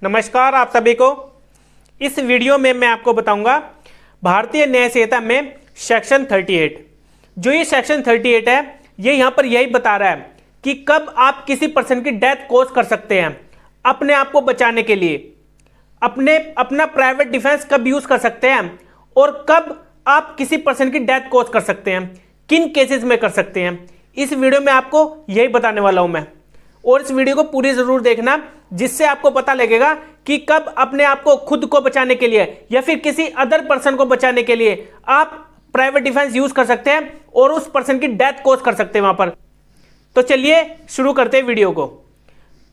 नमस्कार आप सभी को। इस वीडियो में मैं आपको बताऊंगा भारतीय न्याय संहिता में सेक्शन 38। जो ये सेक्शन 38 है ये यहाँ पर यही बता रहा है कि कब आप किसी पर्सन की डेथ कॉज कर सकते हैं अपने आप को बचाने के लिए, अपना प्राइवेट डिफेंस कब यूज कर सकते हैं और कब आप किसी पर्सन की डेथ कॉज कर सकते हैं, किन केसेस में कर सकते हैं। इस वीडियो में आपको यही बताने वाला हूं मैं, और इस वीडियो को पूरी जरूर देखना जिससे आपको पता लगेगा कि कब अपने आप को खुद को बचाने के लिए या फिर किसी अदर पर्सन को बचाने के लिए आप प्राइवेट डिफेंस यूज कर सकते हैं और उस पर्सन की डेथ कॉज कर सकते हैं वहां पर। तो चलिए शुरू करते हैं वीडियो को।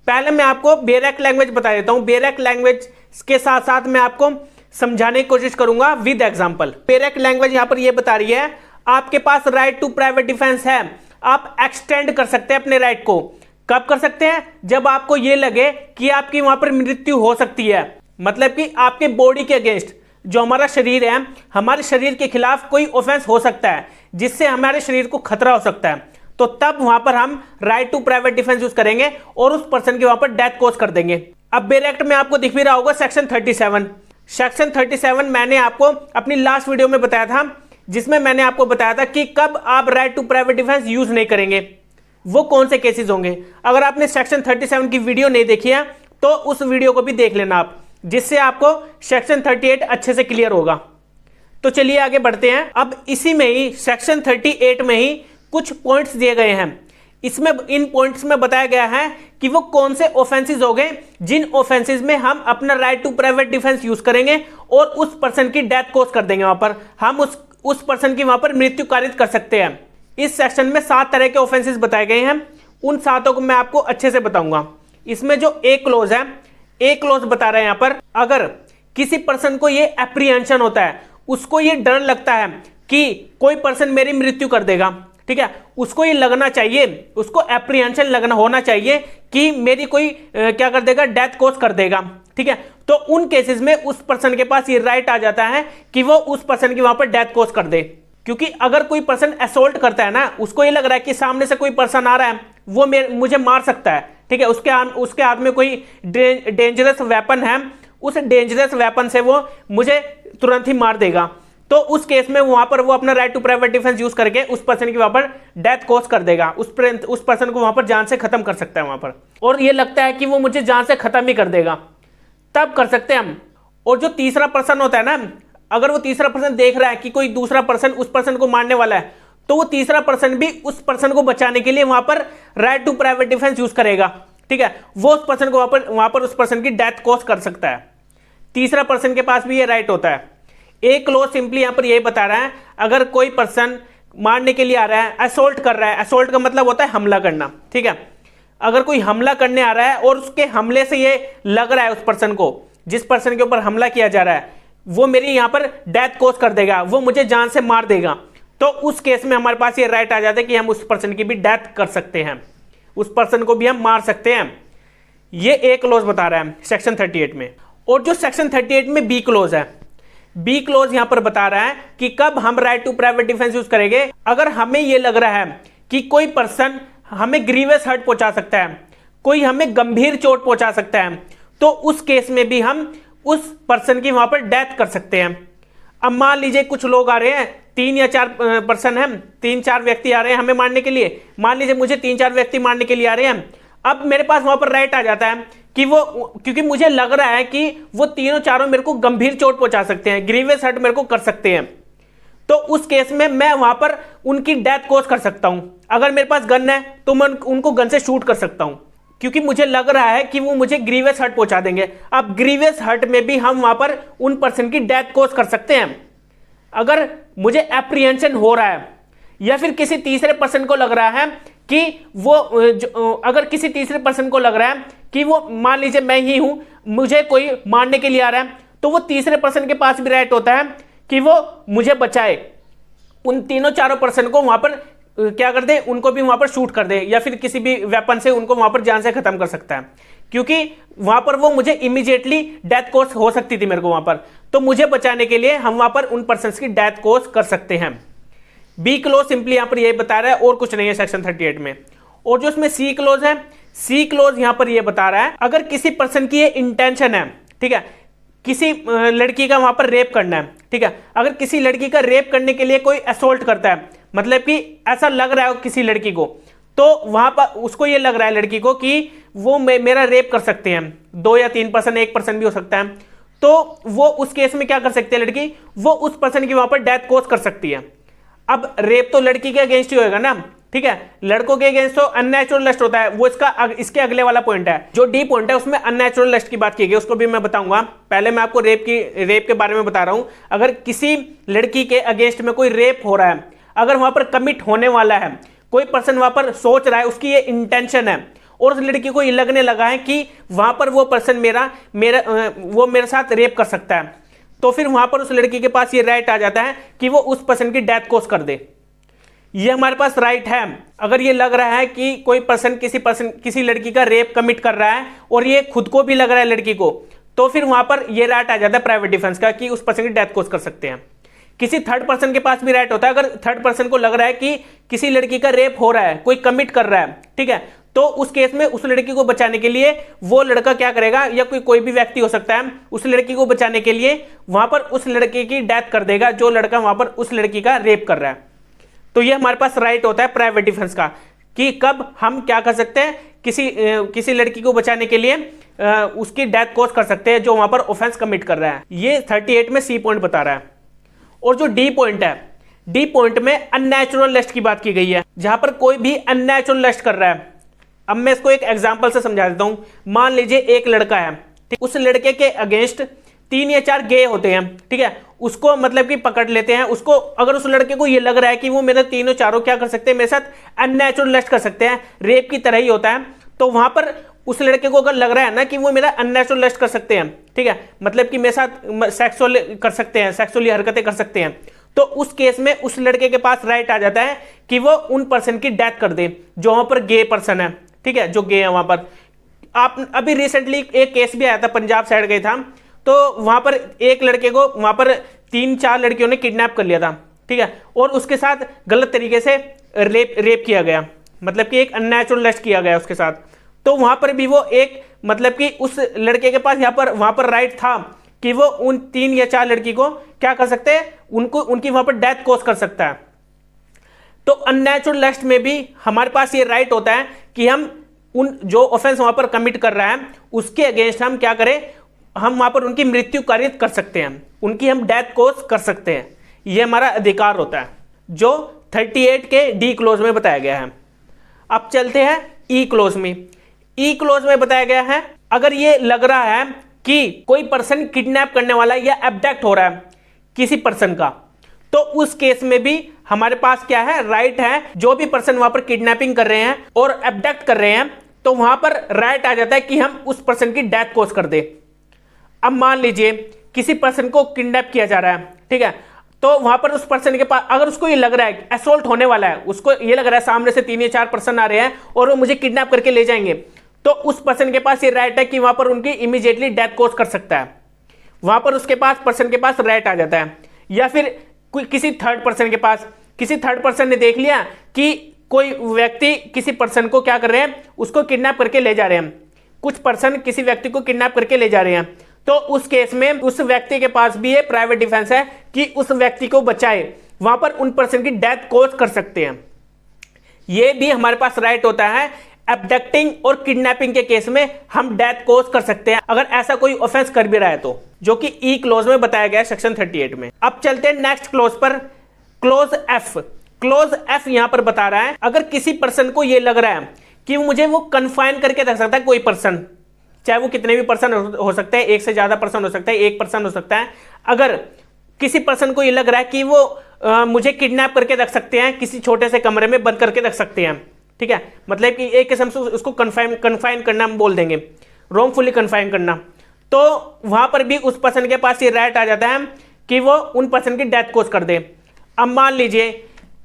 पहले मैं आपको बेयर एक्ट लैंग्वेज बता देता हूं। बेयर एक्ट लैंग्वेज के साथ साथ मैं आपको समझाने की कोशिश करूंगा with example. Bare act language यहां पर यह बता रही है आपके पास राइट टू प्राइवेट डिफेंस है, आप एक्सटेंड कर सकते हैं अपने राइट को। कब कर सकते हैं? जब आपको यह लगे कि आपकी वहां पर मृत्यु हो सकती है, मतलब कि आपके बॉडी के अगेंस्ट, जो हमारा शरीर है, हमारे शरीर के खिलाफ कोई ऑफेंस हो सकता है जिससे हमारे शरीर को खतरा हो सकता है, तो तब वहां पर हम right to private defence use करेंगे और उस पर्सन की वहां पर डेथ कॉज कर देंगे। अब बेयर एक्ट में आपको दिख भी रहा होगा सेक्शन 37। सेक्शन 37 मैंने आपको अपनी लास्ट वीडियो में बताया था, जिसमें मैंने आपको बताया था कि कब आप right to private defence use नहीं करेंगे, वो कौन से केसेस होंगे। अगर आपने सेक्शन 37 की वीडियो नहीं देखी है तो उस वीडियो को भी देख लेना आप, जिससे आपको सेक्शन 38 अच्छे से क्लियर होगा। तो चलिए आगे बढ़ते हैं। अब इसी में ही सेक्शन 38 में ही कुछ पॉइंट्स दिए गए हैं। इसमें इन पॉइंट्स में बताया गया है कि वो कौन से ऑफेंसेस हो गए जिन ऑफेंसेस में हम अपना right to private defence use करेंगे और उस पर्सन की डेथ कॉज कर देंगे, वहां पर हम उस पर्सन की वहां पर मृत्यु कारित कर सकते हैं। इस सेक्शन में 7 तरह के ऑफेंसेस बताए गए हैं, उन 7 को मैं आपको अच्छे से बताऊंगा। इसमें जो ए क्लोज है, ए क्लोज बता रहे हैं यहां पर, अगर किसी पर्सन को ये एप्रीहेंशन होता है, उसको ये डर लगता है कि कोई पर्सन मेरी मृत्यु कर देगा, ठीक है, उसको ये लगना चाहिए, उसको एप्रीहेंशन लगना होना चाहिए कि मेरी कोई क्या कर देगा, डेथ कॉज कर देगा, ठीक है, तो उन केसेस में उस पर्सन के पास ये राइट आ जाता है कि वो उस पर्सन की वहां पर डेथ कॉज कर दे। क्योंकि अगर कोई पर्सन असोल्ट करता है ना, उसको ये लग रहा है कि सामने से कोई पर्सन आ रहा है, वो मुझे मार सकता है, ठीक है, उसके हाथ में कोई डेंजरस वेपन है, उस डेंजरस वेपन से वो मुझे तुरंत ही मार देगा, तो उस केस में वहां पर वो अपना right to private defence use करके उस पर्सन की वहां पर डेथ कॉज कर देगा, उस पर्सन को वहां पर जान से खत्म कर सकता है वहां पर, और ये लगता है कि वो मुझे जान से खत्म ही कर देगा, तब कर सकते हैं हम। और जो तीसरा पर्सन होता है ना, अगर वो तीसरा पर्सन देख रहा है कि कोई दूसरा पर्सन उस पर्सन को मारने वाला है, तो वो तीसरा पर्सन भी उस पर्सन को बचाने के लिए वहां पर right to private defence use करेगा, ठीक है, वो उस पर्सन को वहां पर उस पर्सन की डेथ कॉज कर सकता है। तीसरा पर्सन के पास भी ये राइट होता है। एक क्लॉज सिंपली यहां पर यही बता रहा है, अगर कोई पर्सन मारने के लिए आ रहा है, असोल्ट कर रहा है, असोल्ट का मतलब होता है हमला करना, ठीक है, अगर कोई हमला करने आ रहा है और उसके हमले से ये लग रहा है उस पर्सन को, जिस पर्सन के ऊपर हमला किया जा रहा है, वो मेरी यहां पर डेथ कॉज कर देगा, वो मुझे जान से मार देगा, तो उस केस में हमारे पास ये राइट आ जाता है कि हम उस पर्सन की भी डेथ कर सकते हैं, उस पर्सन को भी हम मार सकते हैं। ये एक क्लॉज बता रहा है सेक्शन 38 में। और जो सेक्शन 38 में बी क्लॉज है, बी क्लॉज यहां पर बता रहा है कि कब हम right to private defence use करेंगे। अगर हमें यह लग रहा है कि कोई पर्सन हमें ग्रीवियस हर्ट पहुंचा सकता है, कोई हमें गंभीर चोट पहुंचा सकता है, तो उस केस में भी हम उस पर्सन की वहां पर डेथ कर सकते हैं। अब मान लीजिए कुछ लोग आ रहे हैं, 3 या 4 पर्सन हैं, 3-4 व्यक्ति आ रहे हैं हमें मारने के लिए, मान लीजिए मुझे 3-4 व्यक्ति मारने के लिए आ रहे हैं। अब मेरे पास वहां पर राइट आ जाता है कि वो, क्योंकि मुझे लग रहा है कि वो तीनों चारों मेरे को गंभीर चोट पहुंचा सकते हैं, ग्रीवियस हर्ट मेरे को कर सकते हैं, तो उस केस में मैं वहां पर उनकी डेथ कॉज कर सकता हूं। अगर मेरे पास गन है तो मैं उनको गन से शूट कर सकता हूं, क्योंकि मुझे लग रहा है कि वो मुझे ग्रीवियस हर्ट पहुंचा देंगे। अब ग्रीवियस हर्ट में भी हम वहां पर उन पर्सन की डेथ कॉज कर सकते हैं। अगर मुझे एप्रीहेंशन हो रहा है या फिर किसी तीसरे पर्सन को लग रहा है कि वो, अगर किसी तीसरे पर्सन को लग रहा है कि वो, मान लीजिए मैं ही हूं, मुझे कोई मारने के लिए आ रहा है, तो वो तीसरे पर्सन के पास भी राइट होता है कि वो मुझे बचाए, उन तीनों चारों पर्सन को वहां पर क्या कर दे, उनको भी वहां पर शूट कर दे या फिर किसी भी वेपन से उनको वहां पर जान से खत्म कर सकता है, क्योंकि वहां पर वो मुझे इमीडिएटली डेथ कॉज हो सकती थी मेरे को वहां पर, तो मुझे बचाने के लिए हम वहां पर उन पर्सन्स की डेथ कॉज कर सकते हैं। बी क्लोज सिंपली यहां पर यही बता रहा है और कुछ नहीं है सेक्शन 38 में। और जो इसमें सी क्लोज है, सी क्लोज यहां पर ये बता रहा है अगर किसी पर्सन की ये इंटेंशन है, ठीक है, किसी लड़की का वहां पर रेप करना है, ठीक है, अगर किसी लड़की का रेप करने के लिए कोई असोल्ट करता है, मतलब कि ऐसा लग रहा है किसी लड़की को, तो वहां पर उसको ये लग रहा है लड़की को कि वो मेरा रेप कर सकते हैं, 2 या 3%, 1% भी हो सकता है, तो वो उस केस में क्या कर सकती है लड़की, वो उस पर्सन की वहां पर डेथ कॉज कर सकती है। अब रेप तो लड़की के अगेंस्ट ही होएगा ना, ठीक है, लड़कों के अगेंस्ट तो अननेचुरल लस्ट होता है, वो इसके अगले वाला पॉइंट है। जो डी पॉइंट है उसमें अननेचुरल लस्ट की बात की गई, उसको भी मैं बताऊंगा। पहले मैं आपको रेप के बारे में बता रहा हूं। अगर किसी लड़की के अगेंस्ट में कोई रेप हो रहा है, अगर वहां पर कमिट होने वाला है, कोई पर्सन वहां पर सोच रहा है, उसकी ये इंटेंशन है और उस लड़की को ये लगने लगा है कि वहां पर वो पर्सन वो मेरे साथ रेप कर सकता है, तो फिर वहां पर उस लड़की के पास ये राइट आ जाता है कि वो उस पर्सन की डेथ कॉज कर दे। ये हमारे पास राइट है। अगर ये लग रहा है कि कोई पर्सन किसी लड़की का रेप कमिट कर रहा है और ये खुद को भी लग रहा है लड़की को, तो फिर वहां पर ये राइट आ जाता है प्राइवेट डिफेंस का कि उस पर्सन की डेथ कॉज कर सकते हैं। किसी थर्ड पर्सन के पास भी राइट होता है। अगर थर्ड पर्सन को लग रहा है कि किसी लड़की का रेप हो रहा है, कोई कमिट कर रहा है, ठीक है, तो उस केस में उस लड़की को बचाने के लिए वो लड़का क्या करेगा, या कोई भी व्यक्ति हो सकता है, उस लड़की को बचाने के लिए वहां पर उस लड़के की डेथ कर देगा जो लड़का वहां पर उस लड़की का रेप कर रहा है। तो ये हमारे पास राइट होता है प्राइवेट डिफेंस का कि कब हम क्या कर सकते हैं, किसी लड़की को बचाने के लिए उसकी डेथ कॉज कर सकते हैं जो वहां पर ऑफेंस कमिट कर रहा है। ये 38 में सी पॉइंट बता रहा है। और जो डी पॉइंट है, डी पॉइंट में अननेचुरल लस्ट की बात की गई है, जहां पर कोई भी अननेचुरल लस्ट कर रहा है। अब मैं इसको एक एग्जांपल से समझा देता हूं। मान लीजिए एक लड़का है, ठीक, उस लड़के के अगेंस्ट 3 या 4 गे होते हैं, ठीक है, उसको मतलब कि पकड़ लेते हैं उसको। अगर उस लड़के को ये लग रहा है कि वो मेरे तीनों चारों क्या कर सकते हैं, मेरे साथ अननेचुरल लस्ट कर सकते हैं, रेप की तरह ही होता है, तो वहां पर उस लड़के को अगर लग रहा है ना कि वो मेरा अननेचुरल लस्ट कर सकते हैं, ठीक है, मतलब कि मेरे साथ सेक्सुअल कर सकते हैं, सेक्सुअली हरकतें कर सकते हैं, तो उस केस में उस लड़के के पास राइट आ जाता है कि वो उन पर्सन की डेथ कर दे जो वहां पर गे पर्सन है, ठीक है, जो गे है वहां पर। आप अभी रिसेंटली एक केस भी आया था, पंजाब साइड गए था, तो वहां पर एक लड़के को वहां पर 3-4 लड़कियों ने किडनैप कर लिया था, ठीक है, और उसके साथ गलत तरीके से रेप किया गया, मतलब कि एक अननेचुरल लस्ट किया गया उसके साथ। तो वहां पर भी वो एक मतलब कि उस लड़के के पास वहां पर राइट था कि वो उन 3 या 4 लड़की को क्या कर सकते हैं, उनकी वहां पर डेथ कॉज कर सकता है। तो अननेचुरल लस्ट में भी हमारे पास ये राइट होता है कि हम उन जो ऑफेंस वहां पर कमिट कर रहा है उसके अगेंस्ट हम क्या करें, हम वहां पर उनकी मृत्यु कारित कर सकते हैं, उनकी हम डेथ कॉज कर सकते हैं। यह हमारा अधिकार होता है जो 38 के डी क्लोज में बताया गया है। अब चलते हैं ई क्लोज में। ई क्लोज में बताया गया है अगर ये लग रहा है कि कोई पर्सन किडनैप करने वाला या एब्डक्ट हो रहा है किसी पर्सन का, तो उस केस में भी हमारे पास क्या है, राइट है। जो भी पर्सन वहां पर किडनैपिंग कर रहे हैं और एब्डक्ट कर रहे हैं, तो वहां पर राइट आ जाता है कि हम उस पर्सन की डेथ कॉज कर दे। अब मान लीजिए किसी पर्सन को किडनैप किया जा रहा है, ठीक है, तो वहां पर उस पर्सन के पास अगर उसको ये लग रहा है असोल्ट होने वाला है, उसको ये लग रहा है सामने से 3 या 4 पर्सन आ रहे हैं और वो मुझे किडनैप करके ले जाएंगे, तो उस पर्सन के पास ये राइट है कि वहां पर उनकी इमीडिएटली डेथ कॉज कर सकता है। वहां पर उसके पास पर्सन के पास राइट आ जाता है। या फिर किसी थर्ड पर्सन के पास, किसी थर्ड पर्सन ने देख लिया कि कोई व्यक्ति किसी पर्सन को क्या कर रहे हैं, उसको किडनैप करके ले जा रहे हैं, कुछ पर्सन किसी व्यक्ति को किडनैप करके ले जा रहे हैं, तो उस केस में उस व्यक्ति के पास भी ये प्राइवेट डिफेंस है कि उस व्यक्ति को बचाए, वहां पर उन पर्सन की डेथ कॉज कर सकते हैं। ये भी हमारे पास राइट होता है। एब्डक्टिंग और किडनैपिंग के केस में हम डेथ कॉज कर सकते हैं अगर ऐसा कोई ऑफेंस कर भी रहा है, तो जो कि ई क्लोज में बताया गया है सेक्शन 38 में। अब चलते हैं नेक्स्ट क्लोज पर, क्लोज एफ। क्लोज एफ यहां पर बता रहा है अगर किसी पर्सन को यह लग रहा है कि मुझे वो कन्फाइन करके रख सकता है, कोई पर्सन, चाहे वो कितने भी पर्सन हो सकते हैं, एक से ज्यादा पर्सन हो सकता है, एक पर्सन हो सकता है, अगर किसी पर्सन को ये लग रहा है कि वो मुझे किडनैप करके रख सकते हैं, किसी छोटे से कमरे में बंद करके रख सकते हैं, ठीक है, मतलब कि एक किस्म से उसको कन्फाइन करना हम बोल देंगे, रॉन्गफुली कन्फाइन करना, तो वहां पर भी उस पर्सन के पास ये राइट आ जाता है कि वो उन पर्सन की डेथ कॉज कर दे। अब मान लीजिए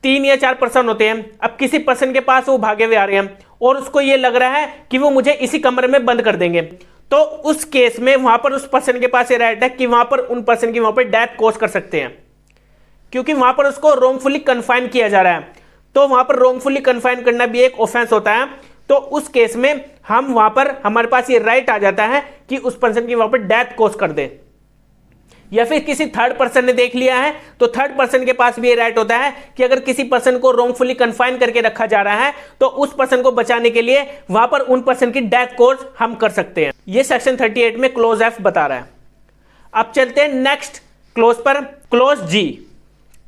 3 या 4 पर्सन होते हैं, अब किसी पर्सन के पास वो भागे हुए आ रहे हैं और उसको ये लग रहा है कि वो मुझे इसी कमरे में बंद कर देंगे, तो उस केस में वहां पर उस पर्सन के पास ये राइट है कि वहां पर उन पर्सन की वहां पर डेथ कॉज कर सकते हैं, क्योंकि वहां पर उसको रॉन्गफुली कन्फाइन किया जा रहा है। तो वहां पर रॉन्गफुली कन्फाइन करना भी एक ऑफेंस होता है। तो उस केस में हम वहां पर हमारे पास ये राइट आ जाता है कि उस पर्सन की वहां पर डेथ कॉज कर दे। या फिर किसी थर्ड पर्सन ने देख लिया है तो थर्ड पर्सन के पास भी ये राइट होता है कि अगर किसी पर्सन को रॉन्गफुली कन्फाइन करके रखा जा रहा है तो उस पर्सन को बचाने के लिए वहां पर उन पर्सन की डेथ कॉज हम कर सकते हैं। ये सेक्शन 38 में क्लोज एफ बता रहा है। अब चलते हैं नेक्स्ट क्लोज पर, क्लोज जी।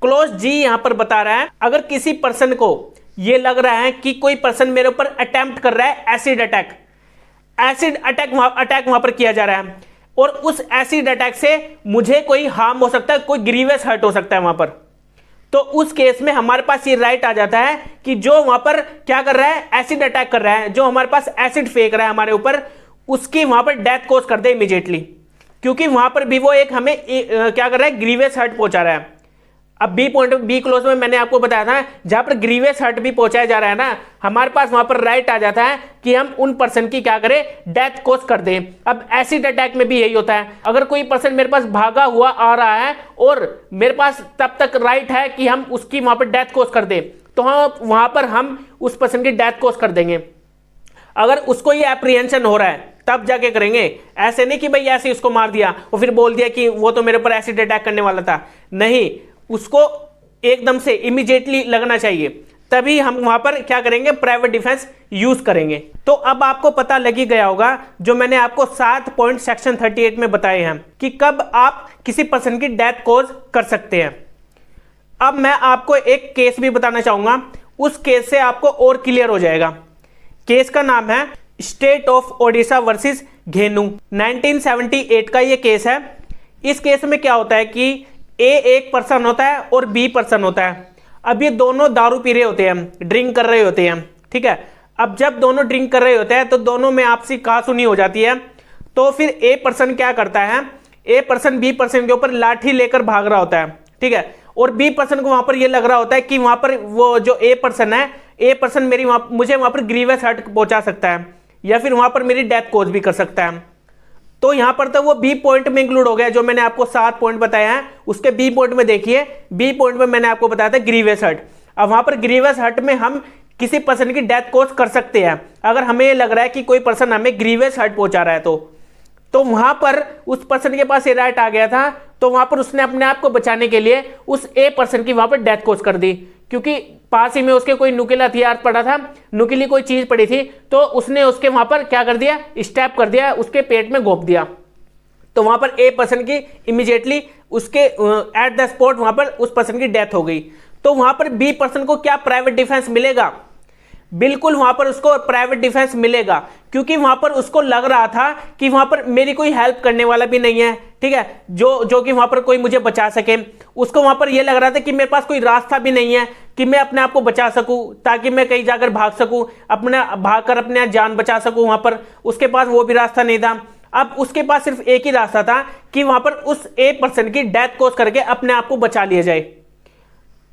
क्लोज जी यहां पर बता रहा है अगर किसी पर्सन को यह लग रहा है कि कोई पर्सन मेरे ऊपर अटेम्प्ट कर रहा है एसिड अटैक वहां पर किया जा रहा है और उस एसिड अटैक से मुझे कोई हार्म हो सकता है, कोई ग्रीवियस हर्ट हो सकता है वहां पर, तो उस केस में हमारे पास ये राइट आ जाता है कि जो वहां पर क्या कर रहा है, एसिड अटैक कर रहा है, जो हमारे पास एसिड फेंक रहा है हमारे ऊपर, उसकी वहां पर डेथ कॉज कर दे इमीडिएटली, क्योंकि वहां पर भी वो एक हमें क्या कर रहा है, ग्रीवियस हर्ट पहुंचा रहा है। अब बी पॉइंट बी क्लोज में मैंने आपको बताया था जहां पर ग्रीवियस हर्ट भी पहुंचाया जा रहा है ना, हमारे पास वहां पर राइट आ जाता है कि हम उन पर्सन की क्या करें, डेथ कॉज कर दें। अब एसिड अटैक में भी यही होता है, अगर कोई पर्सन मेरे पास भागा हुआ आ रहा है और मेरे पास तब तक राइट है कि हम उसकी वहां पर डेथ कॉज कर दें, तो हम वहां पर हम उस पर्सन की डेथ कॉज कर देंगे। अगर उसको ये एप्रीहेंशन हो रहा है तब जाके करेंगे, ऐसे नहीं कि भाई ऐसे उसको मार दिया और फिर बोल दिया कि वो तो मेरे ऊपर एसिड अटैक करने वाला था, नहीं, उसको एकदम से इमीडिएटली लगना चाहिए, तभी हम वहां पर क्या करेंगे, प्राइवेट डिफेंस यूज करेंगे। तो अब आपको पता लग ही गया होगा जो मैंने आपको 7 पॉइंट सेक्शन 38 में बताए हैं कि कब आप किसी पर्सन की डेथ कॉज कर सकते हैं। अब मैं आपको एक केस भी बताना चाहूंगा, उस केस से आपको और क्लियर हो जाएगा। केस का नाम है स्टेट ऑफ ओडिशा वर्सेस घेनू, 1978 का ये केस है। इस केस में क्या होता है कि ए एक पर्सन होता है और बी पर्सन होता है। अब ये दोनों दारू पी रहे होते हैं, ड्रिंक कर रहे होते हैं, ठीक है। अब जब दोनों ड्रिंक कर रहे होते हैं तो दोनों में आपसी कहासुनी हो जाती है, तो फिर ए पर्सन क्या करता है, ए पर्सन बी पर्सन के ऊपर लाठी लेकर भाग रहा होता है, ठीक है, और बी पर्सन को वहां पर ये लग रहा होता है कि वहां पर वो जो ए पर्सन है, ए पर्सन मुझे वहां पर ग्रीवियस हर्ट पहुंचा सकता है या फिर वहां पर मेरी डेथ कॉज भी कर सकता है। तो यहां पर तो वो बी पॉइंट में इंक्लूड हो गया, जो मैंने आपको 7 पॉइंट बताया है उसके बी पॉइंट में देखिए, बी पॉइंट में मैंने आपको बताया था ग्रीवियस हर्ट। अब वहां पर ग्रीवियस हर्ट में हम किसी पर्सन की डेथ कॉज कर सकते हैं अगर हमें ये लग रहा है कि कोई पर्सन हमें ग्रीवियस हर्ट पहुंचा रहा है। तो वहां पर उस पर्सन के पास ये राइट आ गया था, तो वहां पर उसने अपने आप को बचाने के लिए उस ए पर्सन की वहां पर डेथ कॉज कर दी, क्योंकि पास ही में उसके कोई नुकीला हथियार पड़ा था, नुकीली कोई चीज पड़ी थी, तो उसने उसके वहां पर क्या कर दिया, स्टैब कर दिया, उसके पेट में घोंप दिया। तो वहां पर ए पर्सन की इमीडिएटली उसके एट द स्पॉट वहां पर उस पर्सन की डेथ हो गई। तो वहां पर बी पर्सन को क्या प्राइवेट डिफेंस मिलेगा, बिल्कुल वहां पर उसको प्राइवेट डिफेंस मिलेगा, क्योंकि वहां पर उसको लग रहा था कि वहां पर मेरी कोई हेल्प करने वाला भी नहीं है, ठीक है, जो कि वहां पर कोई मुझे बचा सके। उसको वहां पर यह लग रहा था कि मेरे पास कोई रास्ता भी नहीं है कि मैं अपने आप को बचा सकूं, ताकि मैं कहीं जाकर भाग सकूं, भागकर अपने जान बचा सकूं। वहां पर उसके पास वो भी रास्ता नहीं था। अब उसके पास सिर्फ एक ही रास्ता था कि वहां पर उस ए पर्सन की डेथ कॉज करके अपने आप को बचा लिया जाए।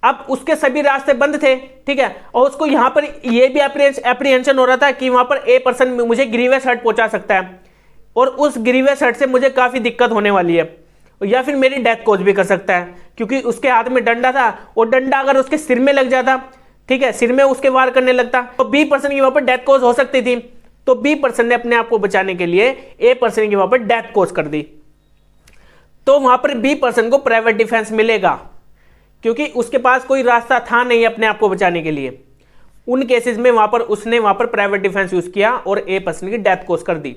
अब उसके सभी रास्ते बंद थे, ठीक है, और उसको यहां पर यह भी एप्रीहेंशन हो रहा था कि वहां पर ए पर्सन मुझे ग्रीवियस हर्ट पहुंचा सकता है और उस ग्रीवियस हर्ट से मुझे काफी दिक्कत होने वाली है, या फिर मेरी डेथ कॉज भी कर सकता है, क्योंकि उसके हाथ में डंडा था और डंडा अगर उसके सिर में लग जाता, ठीक है, सिर में उसके वार करने लगता, तो बी पर्सन की वहां पर डेथ कॉज हो सकती थी। तो बी पर्सन ने अपने आप को बचाने के लिए ए पर्सन की वहां पर डेथ कॉज कर दी। तो वहां पर बी पर्सन को प्राइवेट डिफेंस मिलेगा, क्योंकि उसके पास कोई रास्ता था नहीं अपने आप को बचाने के लिए। उन केसेस में उसने वहां पर प्राइवेट डिफेंस यूज किया और ए पर्सन की डेथ कॉज कर दी।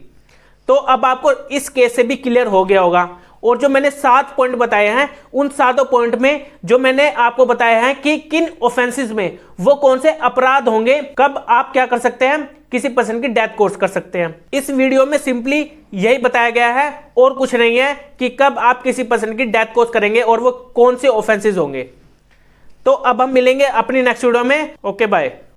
तो अब आपको इस केस से भी क्लियर हो गया होगा। और जो मैंने 7 पॉइंट बताए हैं, उन 7 पॉइंट में जो मैंने आपको बताया है कि किन ऑफेंसेस में वो कौन से अपराध होंगे, कब आप क्या कर सकते हैं, किसी पर्सन की डेथ कॉज कर सकते हैं। इस वीडियो में सिंपली यही बताया गया है और कुछ नहीं है कि कब आप किसी पर्सन की डेथ कॉज करेंगे और वो कौन से ऑफेंसेस होंगे। तो अब हम मिलेंगे अपनी नेक्स्ट वीडियो में। Okay, bye.